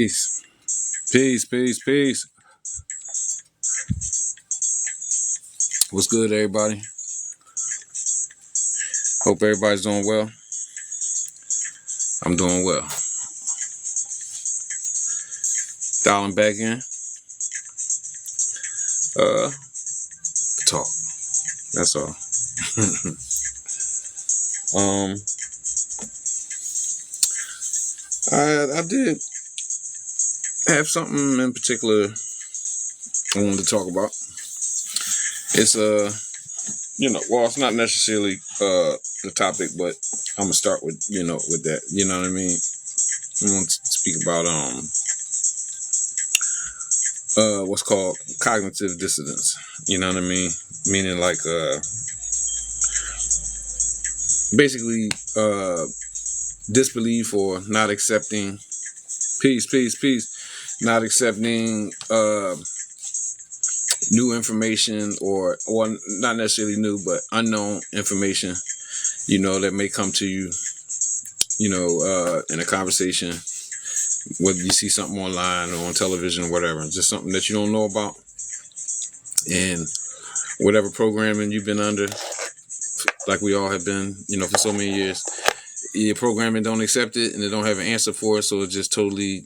Peace. Peace, peace, peace. What's good, everybody? Hope everybody's doing well. I'm doing well. Dialing back in. Talk. That's all. I did have something in particular I wanted to talk about. It's well, it's not necessarily the topic, but I'm gonna start with with that. You know what I mean? I want to speak about what's called cognitive dissonance. You know what I mean? Meaning like basically disbelief or not accepting peace, not accepting new information or not necessarily new but unknown information, that may come to you, in a conversation, whether you see something online or on television or whatever, just something that you don't know about, and whatever programming you've been under, like we all have been, for so many years, your programming don't accept it and they don't have an answer for it, so it just totally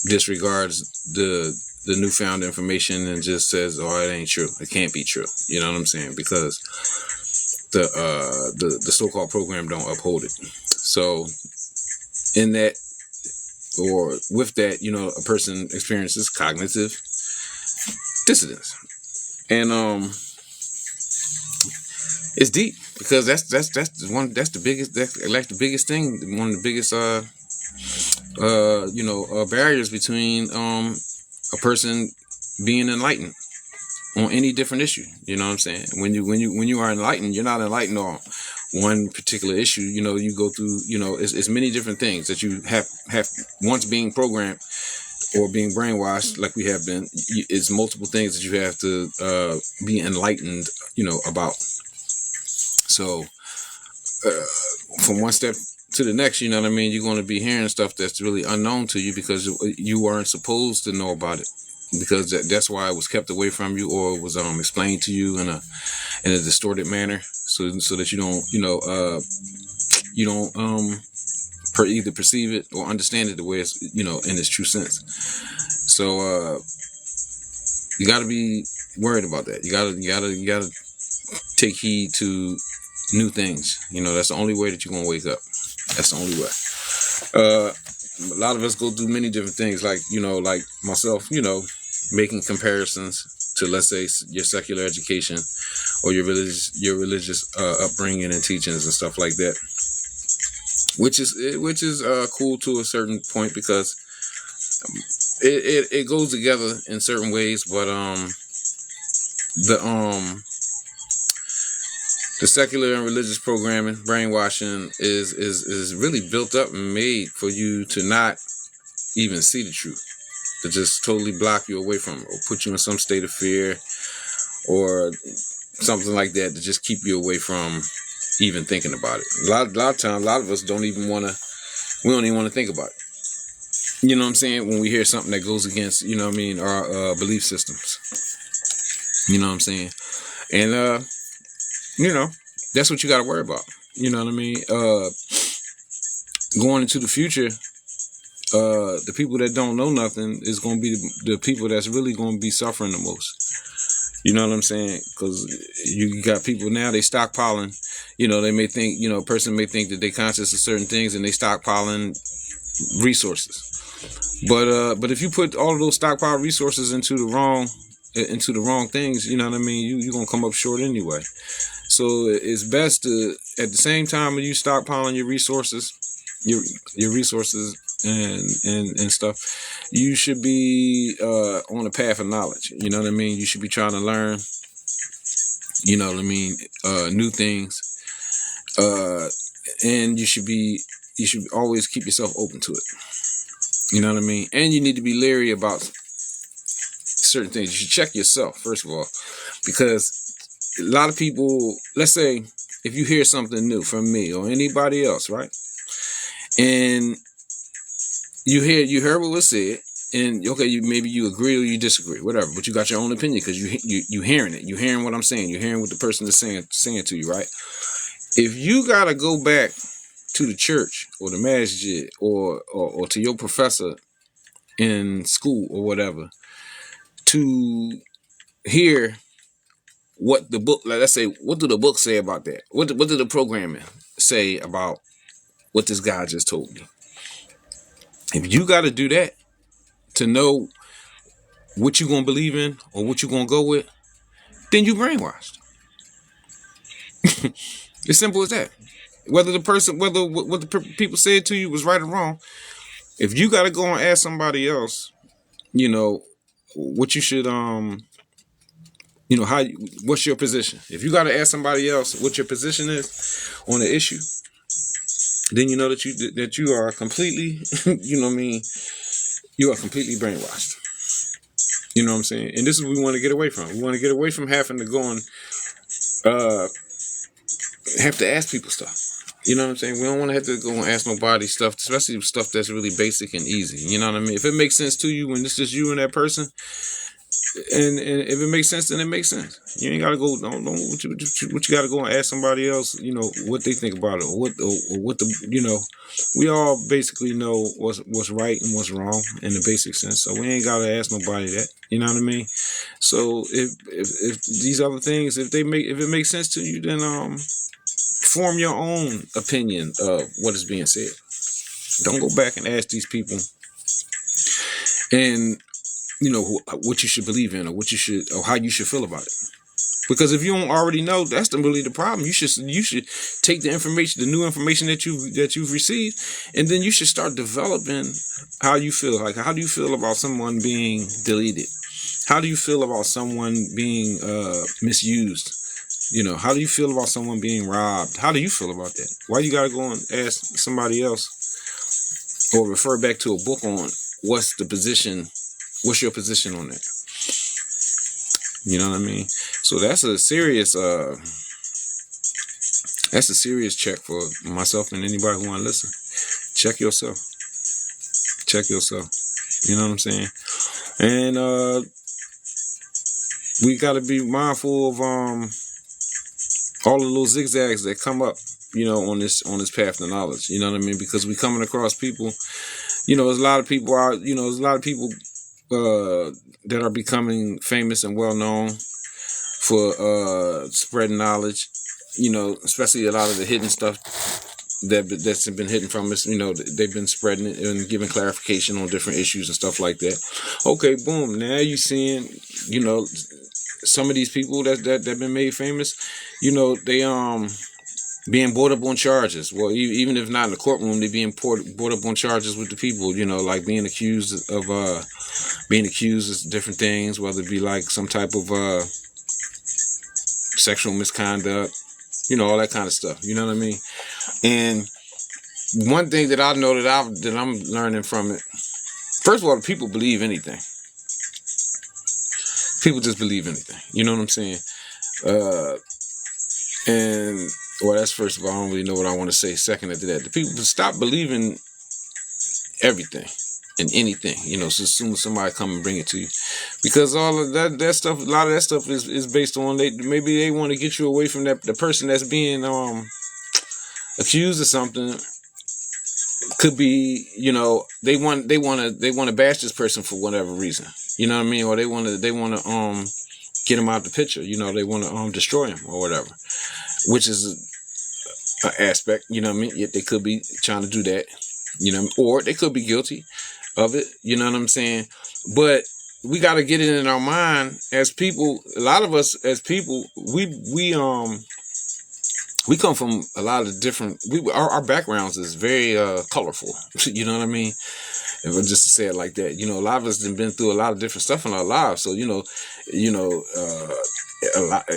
disregards the newfound information and just says, oh, it ain't true, it can't be true. You know what I'm saying? Because the so-called program don't uphold it. So in that, or with that, a person experiences cognitive dissonance, and it's deep, because that's the biggest, the biggest thing, one of the biggest barriers between a person being enlightened on any different issue. You know what I'm saying? When you are enlightened, you're not enlightened on one particular issue. You go through, it's many different things that you have once being programmed or being brainwashed, like we have been. It's multiple things that you have to be enlightened, about. So from one step to the next, you know what I mean, you're going to be hearing stuff that's really unknown to you because you weren't supposed to know about it, because that's why it was kept away from you, or it was explained to you in a distorted manner, so that you don't either perceive it or understand it the way it's in its true sense. So you got to be worried about that. You got to take heed to new things. That's the only way that you're gonna wake up. That's the only way. A lot of us go through many different things, like like myself, making comparisons to, let's say, your secular education or your religious upbringing and teachings and stuff like that, which is cool to a certain point, because it goes together in certain ways, but the secular and religious programming, brainwashing, is really built up and made for you to not even see the truth, to just totally block you away from it, or put you in some state of fear or something like that, to just keep you away from even thinking about it. A lot of times, a lot of us don't even want to think about it. You know what I'm saying? When we hear something that goes against, our belief systems. You know what I'm saying? And that's what you got to worry about. You know what I mean? Going into the future, the people that don't know nothing is going to be the people that's really going to be suffering the most. You know what I'm saying? Because you got people now, they stockpiling. They may think, a person may think that they conscious of certain things and they stockpiling resources. But if you put all of those stockpiled resources into the wrong things, you know what I mean, you're going to come up short anyway. So it's best to, at the same time when you stockpiling your resources, your resources and stuff, you should be on a path of knowledge. You know what I mean? You should be trying to learn, new things, and you should always keep yourself open to it. You know what I mean? And you need to be leery about certain things. You should check yourself, first of all, because a lot of people, let's say, if you hear something new from me or anybody else, right? And you heard what was said, and okay, maybe you agree or you disagree, whatever, but you got your own opinion because you hearing it, you hearing what I'm saying, you hearing what the person is saying to you, right? If you gotta go back to the church or the masjid or to your professor in school or whatever to hear what the book, like, let's say, what do the books say about that? What do the programming say about what this guy just told me? If you got to do that to know what you gonna believe in or what you gonna go with, then you brainwashed. It's simple as that. Whether the person, whether what the people said to you was right or wrong, if you got to go and ask somebody else, you know, what you should what's your position? If you got to ask somebody else what your position is on the issue, then you know that you are completely, you know what I mean, you are completely brainwashed. You know what I'm saying? And this is what we want to get away from. We want to get away from having to go and uh, have to ask people stuff. You know what I'm saying? We don't want to have to go and ask nobody stuff, especially stuff that's really basic and easy. You know what I mean? If it makes sense to you when it's just you and that person, and if it makes sense, then it makes sense. You ain't gotta go. Don't what you gotta go and ask somebody else. You know what they think about it, or what the We all basically know what's right and what's wrong in the basic sense. So we ain't gotta ask nobody that. You know what I mean? So if these other things, if it makes sense to you, then form your own opinion of what is being said. Don't go back and ask these people and what you should believe in or what you should or how you should feel about it. Because if you don't already know, that's really the problem. You should take the information, the new information that you've received, and then you should start developing how you feel. Like, how do you feel about someone being deleted? How do you feel about someone being misused? How do you feel about someone being robbed? How do you feel about that? Why you gotta go and ask somebody else or refer back to a book on what's your position on that? You know what I mean? So that's a serious check for myself and anybody who want to listen. Check yourself. Check yourself. You know what I'm saying? And we got to be mindful of all the little zigzags that come up, on this path to knowledge. You know what I mean? Because we coming across people. There's a lot of people out. There's a lot of people that are becoming famous and well known for spreading knowledge. Especially a lot of the hidden stuff that's been hidden from us. They've been spreading it and giving clarification on different issues and stuff like that. Okay, boom. Now you seeing, some of these people that been made famous. They being brought up on charges. Well, even if not in the courtroom, they being brought up on charges with the people. Like being accused of different things, whether it be like some type of sexual misconduct, all that kind of stuff. You know what I mean? And one thing that I know that I'm learning from it. First of all, people believe anything. People just believe anything. You know what I'm saying? And that's first of all. I don't really know what I want to say. Second to that, the people stop believing everything and anything. So as soon as somebody come and bring it to you, because all of that stuff, a lot of that stuff is based on maybe they want to get you away from the person that's being accused of something. Could be, they want to bash this person for whatever reason. You know what I mean? Or they want to get him out the picture. They want to destroy him or whatever. Which is an aspect, you know what I mean? Yet they could be trying to do that, or they could be guilty of it, you know what I'm saying? But we got to get it in our mind as people. A lot of us as people, we come from a lot of different. Our backgrounds is very colorful, you know what I mean? If I just to say it like that, a lot of us have been through a lot of different stuff in our lives, so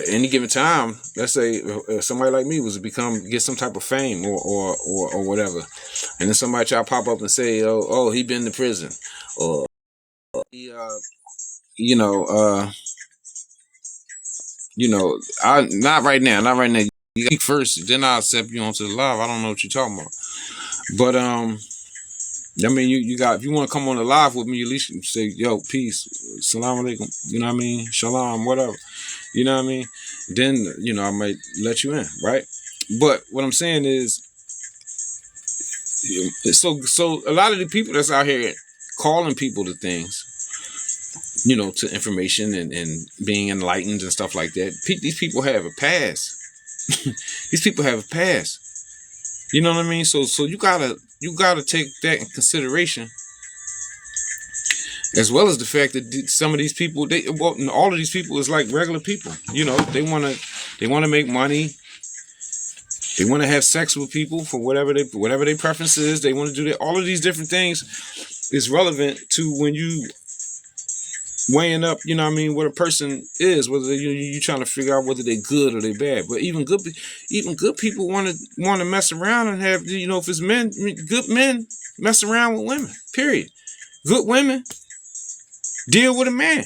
any given time, let's say somebody like me was to get some type of fame or whatever, and then somebody try to pop up and say, oh, he been to prison, or he, I not right now. You speak first, then I'll accept you onto the live. I don't know what you're talking about, but I mean, you got, if you want to come on the live with me, at least you say, yo, peace, salam alaikum, you know what I mean, shalom, whatever, you know what I mean. Then, you know, I might let you in, right? But what I'm saying is, so a lot of the people that's out here calling people to things, you know, to information and being enlightened and stuff like that. These people have a past. These people have a past. You know what I mean? So you gotta take that in consideration, as well as the fact that some of these people, all of these people is like regular people. You know, they wanna make money. They want to have sex with people for whatever their preference is. They want to do that. All of these different things is relevant to when you weighing up, you know what I mean, what a person is, whether you trying to figure out whether they're good or they're bad. But even good people want to mess around and have, you know, if it's men, good men mess around with women. Period. Good women deal with a man,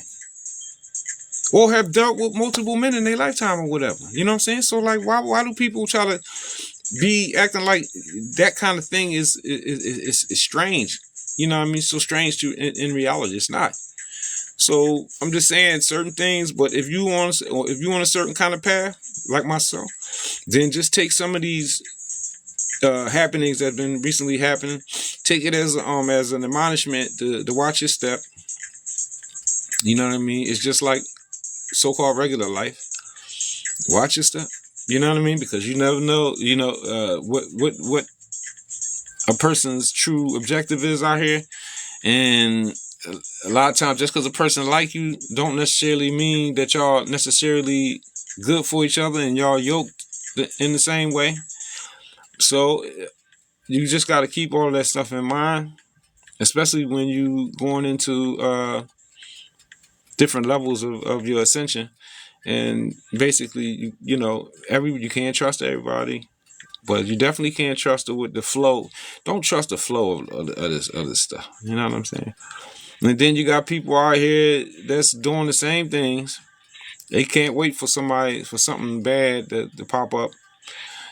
or have dealt with multiple men in their lifetime or whatever. You know what I'm saying? So like, why do people try to be acting like that kind of thing is strange? You know what I mean? So strange to in reality, it's not. So I'm just saying certain things, but if you want a certain kind of path, like myself, then just take some of these happenings that have been recently happening, take it as an admonishment to watch your step. You know what I mean? It's just like so-called regular life. Watch your step. You know what I mean? Because you never know, you know, what a person's true objective is out here. And a lot of times, just because a person like you don't necessarily mean that y'all necessarily good for each other and y'all yoked in the same way. So you just got to keep all of that stuff in mind, especially when you going into different levels of your ascension. And basically, you know, you can't trust everybody, but you definitely can't trust it with the flow. Don't trust the flow of this other stuff. You know what I'm saying? And then you got people out here that's doing the same things. They can't wait for something bad to pop up,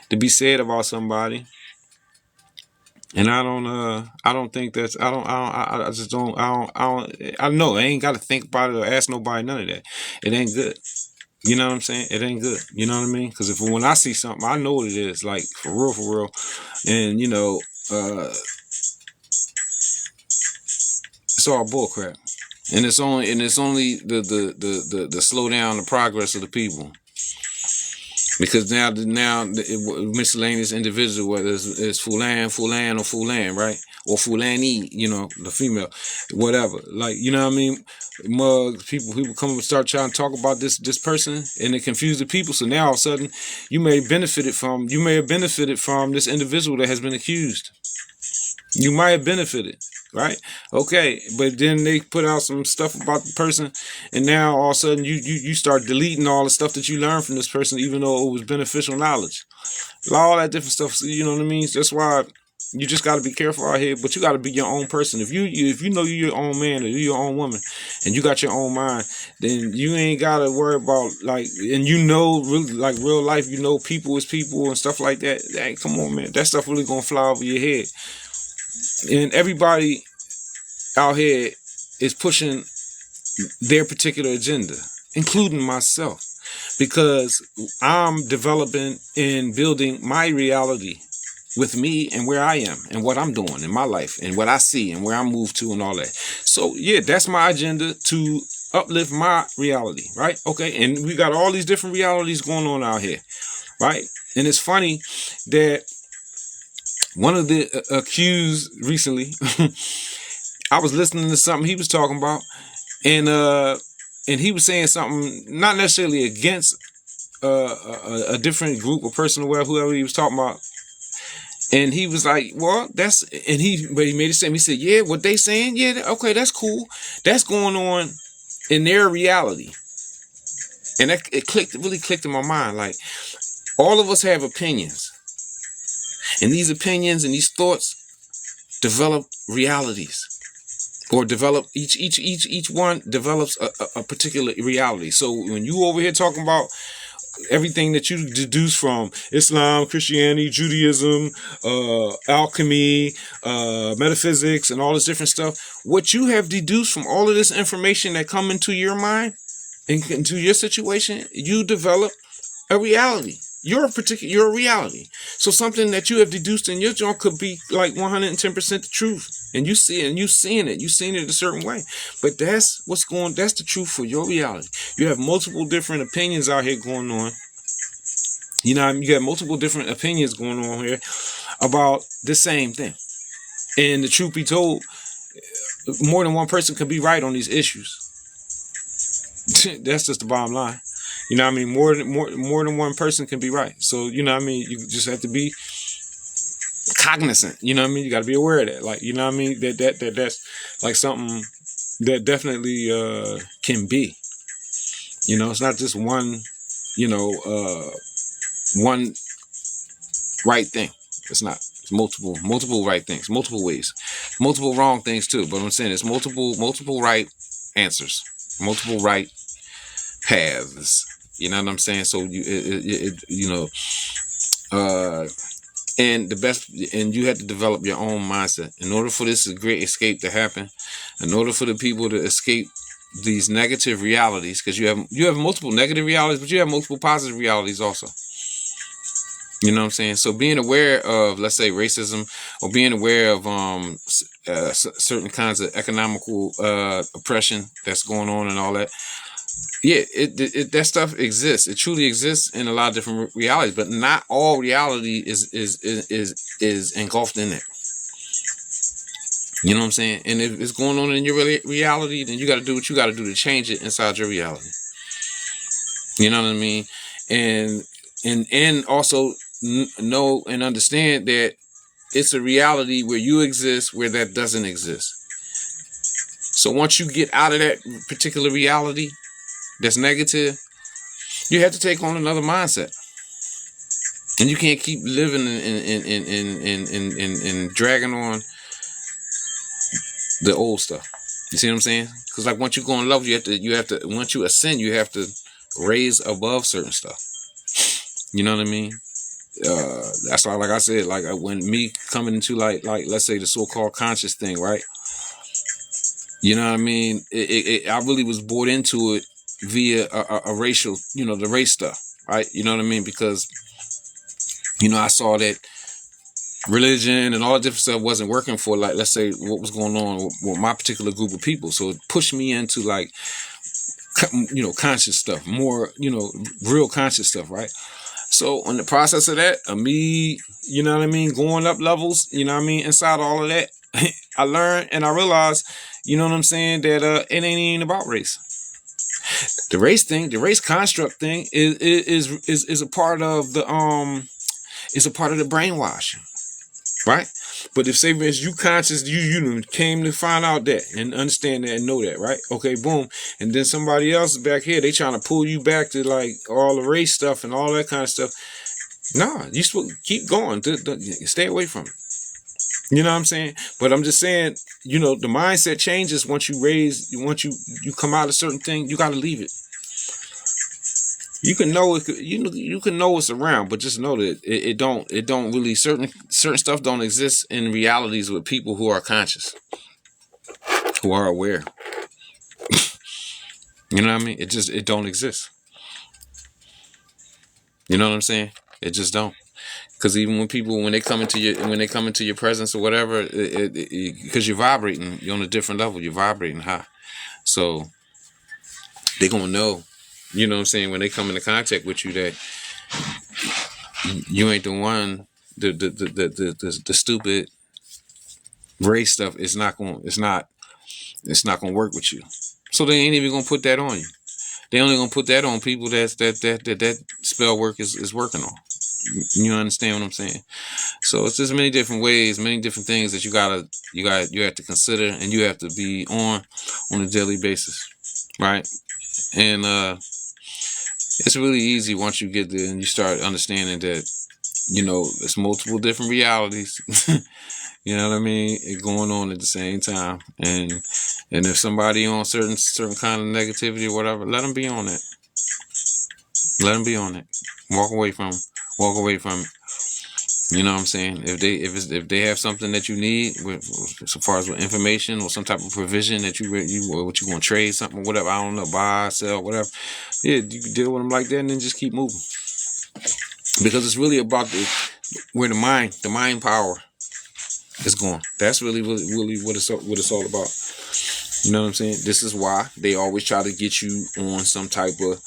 to be said about somebody. And I know I ain't got to think about it or ask nobody none of that. It ain't good. You know what I'm saying? It ain't good. You know what I mean? Because when I see something, I know what it is. Like for real. And you know, it's all bullcrap. And it's only the slow down the progress of the people. Because now miscellaneous individual, whether it's Fulan or Fulan, right? Or Fulani, you know, the female, whatever. Like, you know what I mean? Mugs, people come and start trying to talk about this person, and it confuse the people. So now all of a sudden you may have benefited from this individual that has been accused. You might have benefited, right? Okay, but then they put out some stuff about the person, and now all of a sudden you start deleting all the stuff that you learned from this person, even though it was beneficial knowledge. All that different stuff, you know what I mean? That's why you just got to be careful out here, but you got to be your own person. If you know you're your own man or you're your own woman, and you got your own mind, then you ain't got to worry about, like, and you know, really, like real life, you know, people is people and stuff like that. Hey, come on, man, that stuff really gonna fly over your head. And everybody out here is pushing their particular agenda, including myself, because I'm developing and building my reality with me and where I am and what I'm doing in my life and what I see and where I move to and all that. So yeah, that's my agenda, to uplift my reality, right? Okay, and we got all these different realities going on out here, right? And it's funny that one of the accused recently, I was listening to something he was talking about, and he was saying something not necessarily against a different group or person or whoever he was talking about. And he was like, well, but he made it same. He said, yeah, what they saying, yeah, okay, that's cool. That's going on in their reality. And it really clicked in my mind. Like, all of us have opinions. And these opinions and these thoughts develop realities, or develop each one develops a particular reality. So when you over here talking about everything that you deduce from Islam, Christianity, Judaism, alchemy, metaphysics, and all this different stuff, what you have deduced from all of this information that come into your mind and into your situation, you develop a reality. Your reality. So something that you have deduced in your joint could be like 110% the truth. And you see it, and you seeing it a certain way. But that's that's the truth for your reality. You have multiple different opinions out here going on. You know, you got multiple different opinions going on here about the same thing. And the truth be told, more than one person can be right on these issues. That's just the bottom line. You know what I mean? More than one person can be right. So, you know what I mean? You just have to be cognizant. You know what I mean? You got to be aware of that. Like, you know what I mean? That's like something that definitely can be. You know, it's not just one, one right thing. It's not. It's multiple right things, multiple ways, multiple wrong things too. But I'm saying it's multiple right answers, multiple right paths. You know what I'm saying? So and the best, and you have to develop your own mindset in order for this great escape to happen. In order for the people to escape these negative realities, because you have multiple negative realities, but you have multiple positive realities also. You know what I'm saying? So being aware of, let's say, racism, or being aware of certain kinds of economical oppression that's going on and all that. Yeah, that stuff exists. It truly exists in a lot of different realities, but not all reality is engulfed in it. You know what I'm saying? And if it's going on in your reality, then you got to do what you got to do to change it inside your reality. You know what I mean? And also know and understand that it's a reality where you exist, where that doesn't exist. So once you get out of that particular reality that's negative, you have to take on another mindset. And you can't keep living and dragging on the old stuff. You see what I'm saying? Because like once you go in love, you have to once you ascend, you have to raise above certain stuff. You know what I mean? That's why, like I said, like when me coming into like let's say the so-called conscious thing, right? You know what I mean? I really was bought into it via a racial, the race stuff, right? You know what I mean? Because I saw that religion and all that different stuff wasn't working for, like, let's say, what was going on with my particular group of people. So it pushed me into like, conscious stuff, more, real conscious stuff, right? So in the process of that, me, going up levels, inside all of that, I learned and I realized, that it ain't even about race. The race thing, the race construct thing is a part of the is a part of the brainwashing, right? But if say as you conscious, you came to find out that and understand that and know that, right? Okay, boom. And then somebody else back here, they trying to pull you back to like all the race stuff and all that kind of stuff. Nah, you supposed to keep going. Stay away from it. You know what I'm saying? But I'm just saying, the mindset changes once you come out of certain thing. You got to leave it. You can know it. You can know it's around, but just know that it don't really certain stuff don't exist in realities with people who are conscious, who are aware. You know what I mean? It don't exist. You know what I'm saying? It just don't. Because even when they come into your presence or whatever, because you're vibrating, you're on a different level. You're vibrating high, so they're gonna know. You know what I'm saying? When they come into contact with you, that you ain't the one. The stupid race stuff is not gonna work with you. So they ain't even gonna put that on you. They only gonna put that on people that spell work is working on. You understand what I'm saying? So it's just many different ways, many different things that you have to consider, and you have to be on a daily basis, right? And it's really easy once you get there and you start understanding that it's multiple different realities. You know what I mean? It going on at the same time, and if somebody on certain kind of negativity or whatever, let them be on that. Let them be on it. Walk away from it. Walk away from it. You know what I'm saying? If they have something that you need, with, so far as with information or some type of provision that what you want to trade something or whatever, I don't know, buy, sell, whatever. Yeah, you can deal with them like that and then just keep moving, because it's really about where the mind power is going. That's really what it's all about. You know what I'm saying? This is why they always try to get you on some type of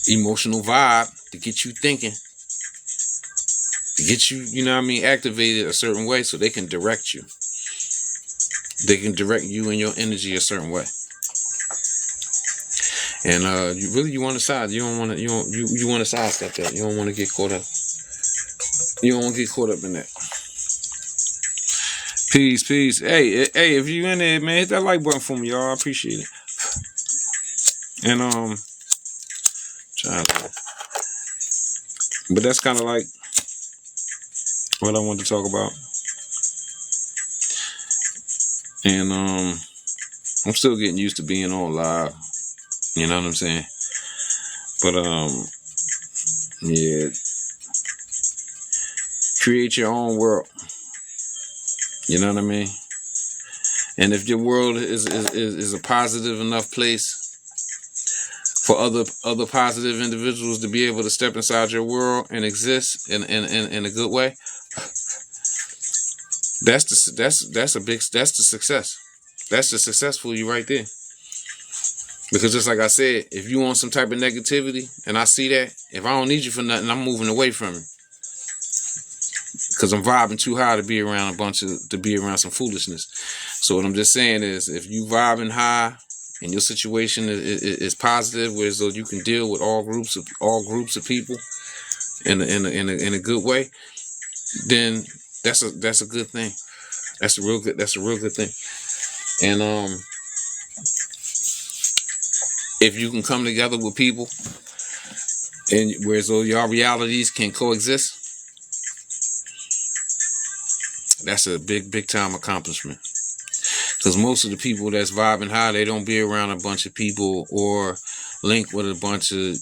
emotional vibe to get you thinking, to get you, you know what I mean, activated a certain way so they can direct you. They can direct you and your energy a certain way. And you want to side. You don't want to. You want to sidestep that. You don't want to get caught up. You don't want to get caught up in that. Peace. Hey, if you in there, man, hit that like button for me, y'all. I appreciate it. And but that's kind of like what I wanted to talk about. And I'm still getting used to being on live. You know what I'm saying? But yeah, create your own world. You know what I mean? And if your world is a positive enough place for other positive individuals to be able to step inside your world and exist in a good way, that's the success. That's the successful you right there. Because just like I said, if you want some type of negativity and I see that, if I don't need you for nothing, I'm moving away from you. Because I'm vibing too high to be around some foolishness. So what I'm just saying is, if you vibing high and your situation is positive, where so you can deal with all groups of people in a good way, then that's a good thing. That's a real good thing. And if you can come together with people and where so your realities can coexist, that's a big time accomplishment. Because most of the people that's vibing high, they don't be around a bunch of people or link with a bunch of,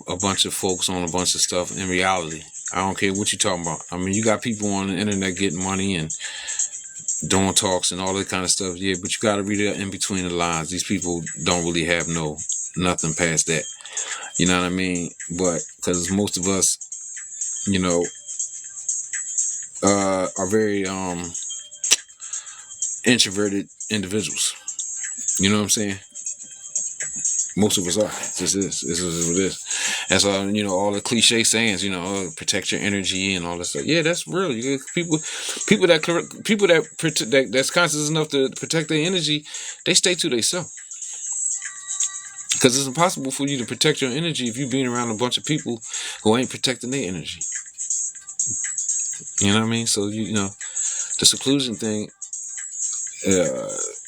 a bunch of folks on a bunch of stuff in reality. I don't care what you're talking about. I mean, you got people on the internet getting money and doing talks and all that kind of stuff. Yeah, but you got to read it in between the lines. These people don't really have nothing past that. You know what I mean? But because most of us, are very introverted individuals. You know what I'm saying? Most of us are. This is what it is. That's all. All the cliche sayings. Protect your energy and all that stuff. Yeah, that's real. People that's conscious enough to protect their energy, they stay to themselves. Because it's impossible for you to protect your energy if you're being around a bunch of people who ain't protecting their energy. You know what I mean? So the seclusion thing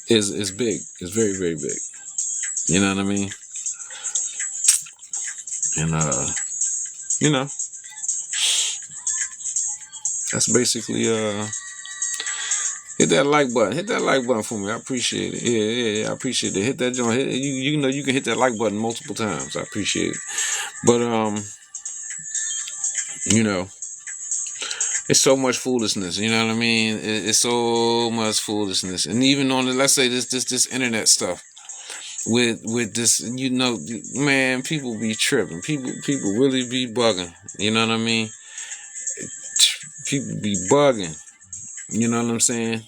is big. It's very, very big. You know what I mean? And that's basically hit that like button. Hit that like button for me. I appreciate it. Yeah, I appreciate it. Hit that joint. You can hit that like button multiple times. I appreciate it. But it's so much foolishness. You know what I mean? It's so much foolishness. And even on let's say this internet stuff with this, man, people be tripping. People really be bugging. You know what I mean? People be bugging. You know what I'm saying?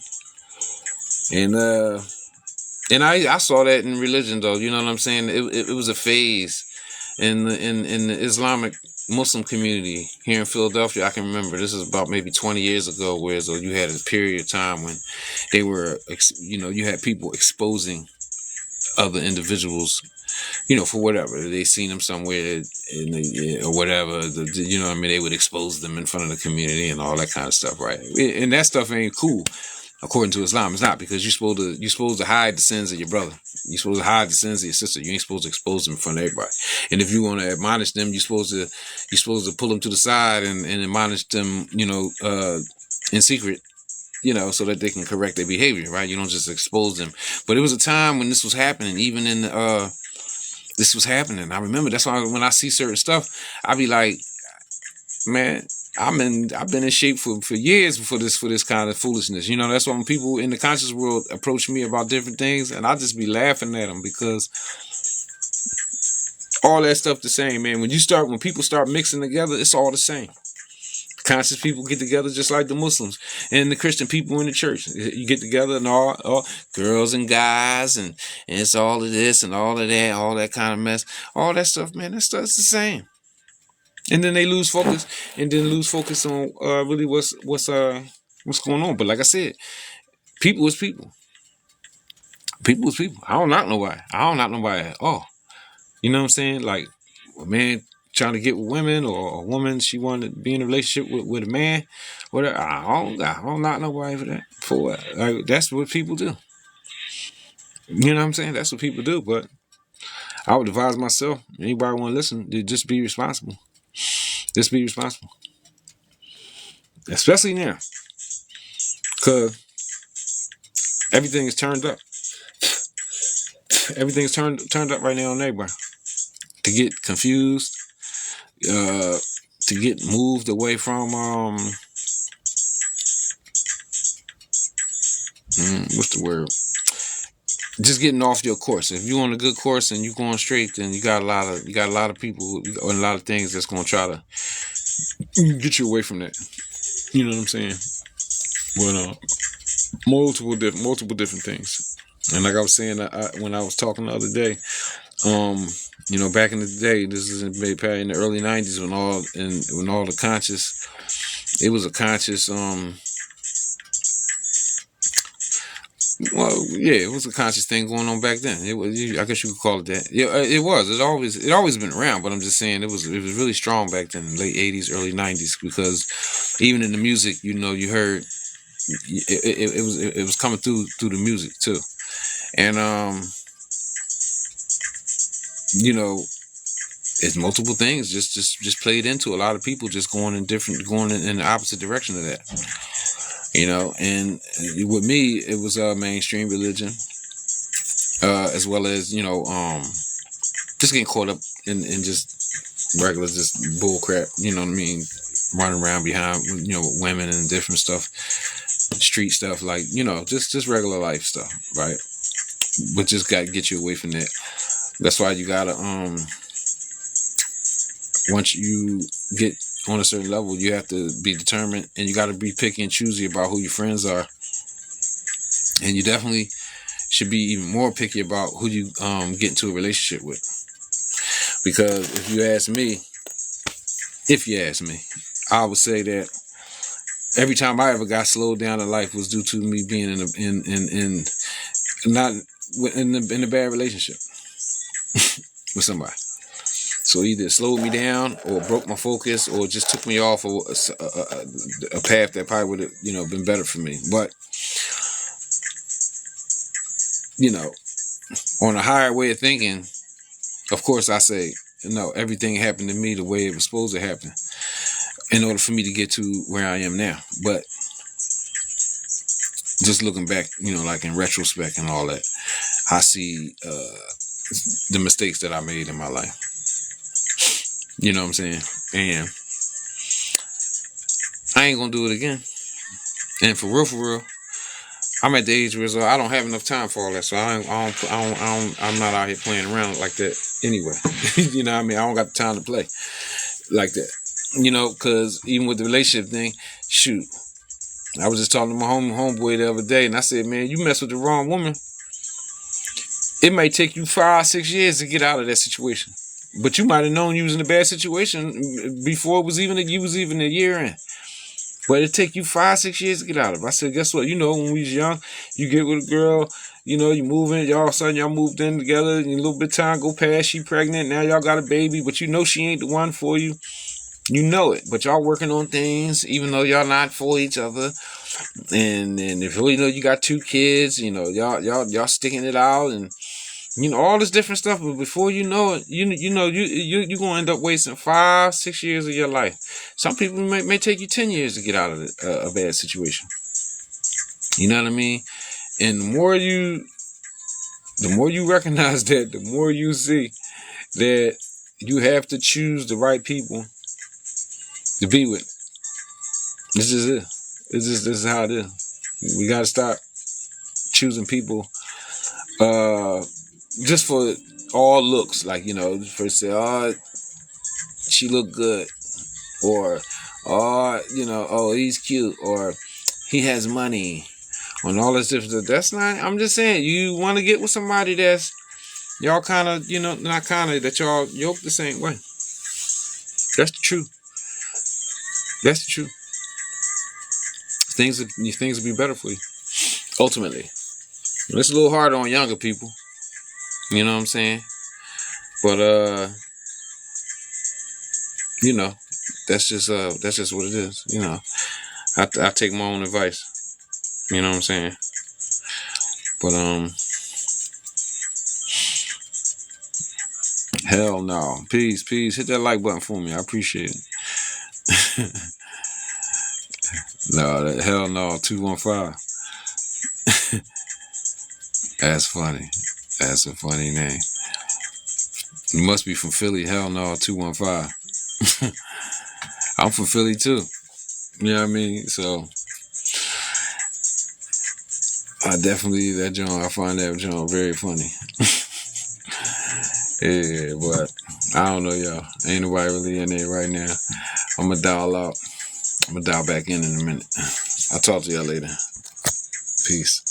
And I saw that in religion though. You know what I'm saying? It was a phase in the Islamic Muslim community here in Philadelphia. I can remember this is about maybe 20 years ago, where so you had a period of time when they were, you had people exposing other individuals, for whatever. They seen them somewhere or whatever, what I mean? They would expose them in front of the community and all that kind of stuff, right? And that stuff ain't cool. According to Islam, it's not, because you're supposed to hide the sins of your brother. You're supposed to hide the sins of your sister. You ain't supposed to expose them in front of everybody. And if you want to admonish them, you're supposed to pull them to the side and admonish them, in secret, so that they can correct their behavior, right? You don't just expose them. But it was a time when this was happening, even in this was happening. I remember that's why when I see certain stuff, I be like, man, I've been in shape for years for this kind of foolishness. You know, that's why when people in the conscious world approach me about different things, and I just be laughing at them because all that stuff the same, man. When people start mixing together, it's all the same. Conscious people get together just like the Muslims and the Christian people in the church. You get together and all girls and guys and it's all of this and all of that, all that kind of mess. All that stuff, man, that stuff's the same. And then they lose focus on really what's going on. But like I said, people is people. People is people. I don't knock nobody. At all. You know what I'm saying? Like a man trying to get with women, or a woman she wanted to be in a relationship with a man, whatever. I don't knock nobody for that. For what? Like, that's what people do. You know what I'm saying? That's what people do. But I would advise myself, anybody want to listen, to just be responsible. Just be responsible. Especially now. Because everything is turned up. Everything's turned up right now on everybody. To get confused, to get moved away from what's the word? Just getting off your course. If you're on a good course and you're going straight, then you got a lot of people and a lot of things that's going to try to get you away from that. You know what I'm saying? But multiple different things. And like I was saying, when I was talking the other day, you know, back in the day, this is in the early '90s when all the conscious, it was a conscious, well, yeah, it was a conscious thing going on back then. It was, I guess you could call it that. Yeah, it was. It always been around. But I'm just saying it was really strong back then, late '80s, early '90s, because even in the music, you know, you heard it was coming through the music too, and you know, it's multiple things just played into a lot of people just going in the opposite direction of that. You know, and with me, it was a mainstream religion, as well as, you know, just getting caught up in just regular, just bull crap, you know what I mean? Running around behind, you know, women and different stuff, street stuff, like, you know, just regular life stuff, right? But just got to get you away from that. That's why you gotta, once you get on a certain level, you have to be determined, and you got to be picky and choosy about who your friends are. And you definitely should be even more picky about who you get into a relationship with. Because if you ask me, I would say that every time I ever got slowed down in life was due to me being in a bad relationship with somebody. So either it slowed me down, or broke my focus, or just took me off a path that probably would have, you know, been better for me. But, you know, on a higher way of thinking, of course I say, no, everything happened to me the way it was supposed to happen in order for me to get to where I am now. But just looking back, you know, like in retrospect and all that, I see the mistakes that I made in my life. You know what I'm saying? And I ain't gonna do it again. And for real, I'm at the age where I don't have enough time for all that. So I'm not out here playing around like that anyway. You know what I mean? I don't got the time to play like that. You know, because even with the relationship thing, shoot, I was just talking to my homeboy the other day, and I said, man, you mess with the wrong woman, it may take you 5-6 years to get out of that situation. But you might have known you was in a bad situation before you was even a year in. But it take you 5-6 years to get out of it. I said, guess what? You know, when we was young, you get with a girl, you know, you move in, all of a sudden y'all moved in together, and a little bit of time go past, she pregnant, now y'all got a baby, but you know she ain't the one for you. You know it, but y'all working on things, even though y'all not for each other. And if you know you got 2 kids, you know, y'all sticking it out, and you know, all this different stuff, but before you know it, you're gonna end up wasting 5-6 years of your life. Some people may take you 10 years to get out of a bad situation. You know what I mean? And the more you recognize that, the more you see that you have to choose the right people to be with. This is it. This is how it is. We gotta stop choosing people just for all looks. Like, first say, oh, she look good, or oh, he's cute, or he has money, and all this different stuff. That's not. I'm just saying, you want to get with somebody that's y'all kind of, not kind of, that y'all yoke the same way. That's the truth. That's the truth. Things will be better for you ultimately. It's a little harder on younger people. You know what I'm saying? But that's just what it is. I take my own advice. You know what I'm saying? But hell no. Peace. Hit that like button for me. I appreciate it. No, hell no. 215. That's funny. That's a funny name. You must be from Philly. Hell no, 215. I'm from Philly too. You know what I mean? So I find that joint very funny. Yeah, but I don't know, y'all. Ain't nobody really in there right now. I'm gonna dial out. I'm gonna dial back in a minute. I'll talk to y'all later. Peace.